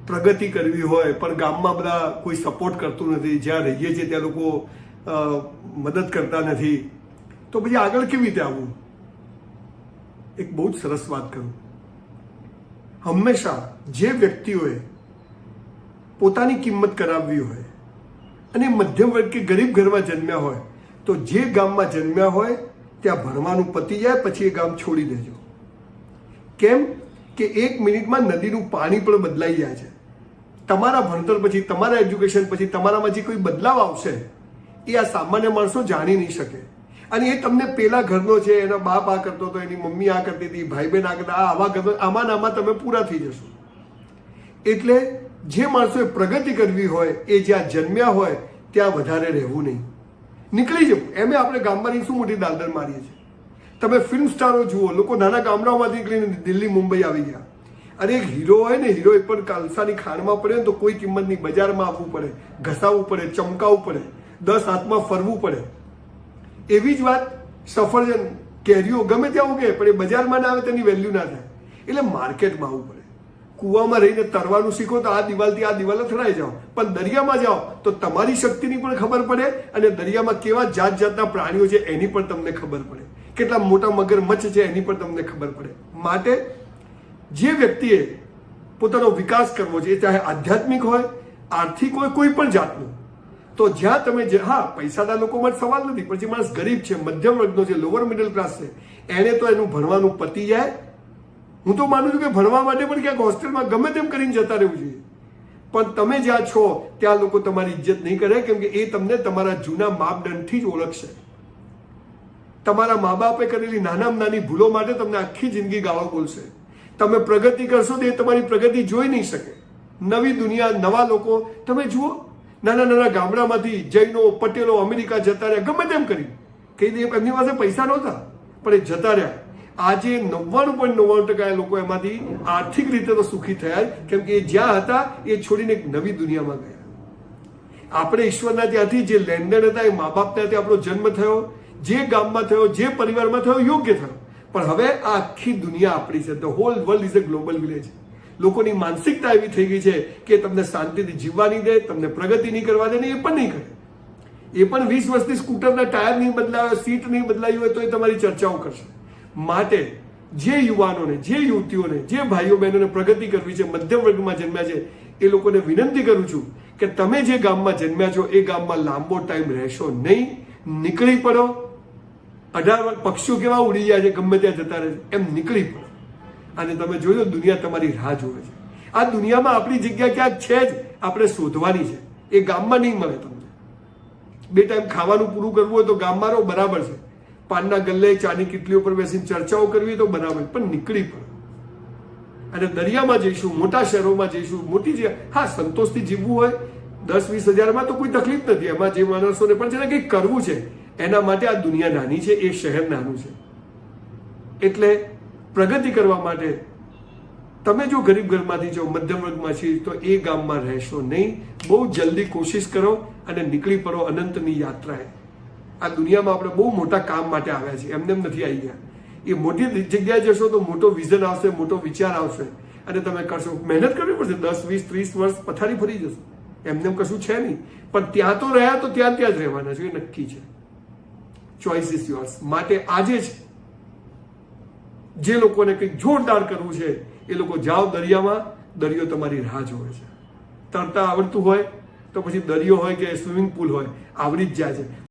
પ્રગતિ કરવી હોય પણ ગામમાં બધા કોઈ સપોર્ટ કરતું નથી, જ્યાં રહીએ છીએ ત્યાં લોકો મદદ કરતા નથી, તો પછી આગળ કેવી રીતે આવવું? એક બહુ જ સરસ વાત કરું. હંમેશા જે વ્યક્તિઓએ પોતાની કિંમત કરાવવી હોય અને મધ્યમ વર્ગ કે ગરીબ ઘરમાં જન્મ્યા હોય તો જે ગામમાં જન્મ્યા હોય ત્યાં ભણવાનું પતી જાય પછી એ ગામ છોડી દેજો. કેમ કે 1 મિનિટમાં નદીનું પાણી પણ બદલાઈ જાય છે. તમારા ભણતર પછી, તમારા એજ્યુકેશન પછી તમારામાં જે કોઈ બદલાવ આવશે એ આ સામાન્ય માણસો જાણી નહીં શકે. અને એ તમને પેલા ઘરનો છે, એના બાપ આ કરતો હતો, એની મમ્મી આ કરતી હતી, ભાઈ બહેન આ કરતા, આવા કરતો, આમાં તમે પૂરા થઈ જશો. એટલે જે માણસોએ પ્રગતિ કરવી હોય એ જ્યાં જન્મ્યા હોય ત્યાં વધારે રહેવું નહીં, નીકળી જવું. એમ આપણે ગામમાં શું મોટી દાલદર મારીએ છીએ. તમે ફિલ્મ સ્ટારો જુઓ, લોકો નાના ગામડાઓમાંથી નીકળીને દિલ્હી મુંબઈ આવી ગયા. અને એક હીરો હોય ને, હીરો પણ કાલસાની ખાણમાં પડે ને તો કોઈ કિંમત નહીં, બજારમાં આવવું પડે, ઘસાવવું પડે, ચમકાવવું પડે, 10 હાથમાં ફરવું પડે. એવી જ વાત સફરજન, કેરીઓ ગમે ત્યાં ઉગે પણ એ બજારમાં ના આવે તેની વેલ્યુ ના થાય. એટલે માર્કેટમાં આવવું પડે. કૂવામાં રહીને તરવાનું શીખો તો આ દિવાલથી આ દિવાલ અથડાઈ જાઓ, પણ દરિયામાં જાઓ તો તમારી શક્તિની પણ ખબર પડે અને દરિયામાં કેવા જાત જાતના પ્રાણીઓ છે એની પણ તમને ખબર પડે, કેટલા મોટા મગરમચ્છ છે એની પણ તમને ખબર પડે. માટે જે વ્યક્તિએ પોતાનો વિકાસ કરવો છે, ચાહે આધ્યાત્મિક હોય, આર્થિક હોય, કોઈ પણ જાતનું, તો જ્યાં તમે હા પૈસાના લોકો માટે સવાલ નથી, પણ જે માણસ ગરીબ છે, મધ્યમ વર્ગનો છે, લોઅર મિડલ ક્લાસ છે, એને તો એનું ભણવાનું પતી જાય. હું તો માનું છું કે ભણવા માટે પણ ક્યાંક હોસ્ટેલમાં ગમે તેમ કરીને જતા રહેવું જોઈએ, પણ તમે જ્યાં છો ત્યાં લોકો તમારી ઇજ્જત નહીં કરે, કેમ કે એ તમને તમારા જૂના માપદંડથી જ ઓળખશે. તમારા મા બાપે કરેલી નાનામાં નાની ભૂલો માટે તમને આખી જિંદગી ગાળો બોલશે. તમે પ્રગતિ કરશો તો એ તમારી પ્રગતિ જોઈ નહીં શકે. નવી દુનિયા, નવા લોકો તમે જુઓ, નાના નાના ગામડામાંથી જૈનો, પટેલો અમેરિકા જતા રહ્યા, ગમે તેમ કરી. કઈ દે એમની પાસે પૈસા નહોતા પણ એ જતા રહ્યા. આજે 99.99% લોકો એમાંથી આર્થિક રીતે તો સુખી થયા, કેમ કે એ જ્યાં હતા એ છોડીને એક નવી દુનિયામાં ગયા. આપણે ઈશ્વરના ત્યાંથી જે લેણદેણ હતા એ મા બાપ ત્યાંથી આપણો જન્મ થયો, જે ગામમાં થયો, જે પરિવારમાં થયો, યોગ્ય થયો. પણ હવે આ આખી દુનિયા આપણી છે. The hall world is a global village. લોકોની માનસિકતા એવી થઈ ગઈ છે કે તમને શાંતિથી જીવવા નહીં દે, તમને પ્રગતિ નહીં કરવા દે, એ પણ નહીં કરે. એ પણ 20 વર્ષથી સ્કૂટરના ટાયર નહીં બદલાયો, સીટ નહીં બદલાઈ હોય તો એ તમારી ચર્ચાઓ કરશે. માટે જે યુવાનોને, જે યુવતીઓને, જે ભાઈઓ બહેનોને પ્રગતિ કરવી છે, મધ્યમ વર્ગમાં જન્મ્યા છે, એ લોકોને વિનંતી કરું છું કે તમે જે ગામમાં જન્મ્યા છો એ ગામમાં લાંબો ટાઈમ રહેશો નહીં, નીકળી પડો. 18 પક્ષીઓ કેવા ઉડી જાય છે, ગમે ત્યાં જતા રહે છે, એમ નીકળી પડો. અને તમે જોજો દુનિયા તમારી રાહ જોવે છે. આ દુનિયામાં આપણી જગ્યા ક્યાંક છે જ, આપણે શોધવાની છે. એ ગામમાં નહીં મળે તમને. 2 ટાઈમ ખાવાનું પૂરું કરવું હોય તો ગામમાં રહો, બરાબર છે. પાનના ગલ્લે, ચાની કિટલીઓ પર બેસીને ચર્ચાઓ કરવી તો બરાબર, પણ નીકળી પડો. અને દરિયામાં જઈશું, મોટા શહેરોમાં જઈશું, મોટી જગ્યા. હા, સંતોષથી જીવવું હોય 10-20 હજારમાં તો કોઈ તકલીફ નથી. એમાં જે માણસોને પણ છે ને કંઈક કરવું છે, એના માટે આ દુનિયા નાની છે, એ શહેર નાનું છે. એટલે પ્રગતિ કરવા માટે તમે જો ગરીબ ઘરમાંથી જો મધ્યમ વર્ગમાં છીએ તો એ ગામમાં રહેશો નહીં. બહુ જલ્દી કોશિશ કરો અને નીકળી પડો અનંતની યાત્રાએ. આ દુનિયામાં આપણે બહુ મોટા કામ માટે આવ્યા છીએ, એમને નથી આવી ગયા. એ મોટી જગ્યાએ જશો તો મોટો વિઝન આવશે, મોટો વિચાર આવશે અને તમે કરશો. મહેનત કરવી પડશે. 10, 20, 30 વર્ષ પથારી ફરી જશે, એમને કશું છે નહીં. પણ ત્યાં તો રહ્યા તો ત્યાં જ રહેવાના છે, એ નક્કી છે. Choice is yours. માટે આજે જ જે લોકોને કંઈક જોરદાર કરવું છે એ લોકો જાઓ દરિયામાં. દરિયો તમારી રાહ જોવે છે. તરતા આવડતું હોય તો પછી દરિયો હોય કે સ્વિમિંગ પુલ હોય, આવડી જ જાય છે.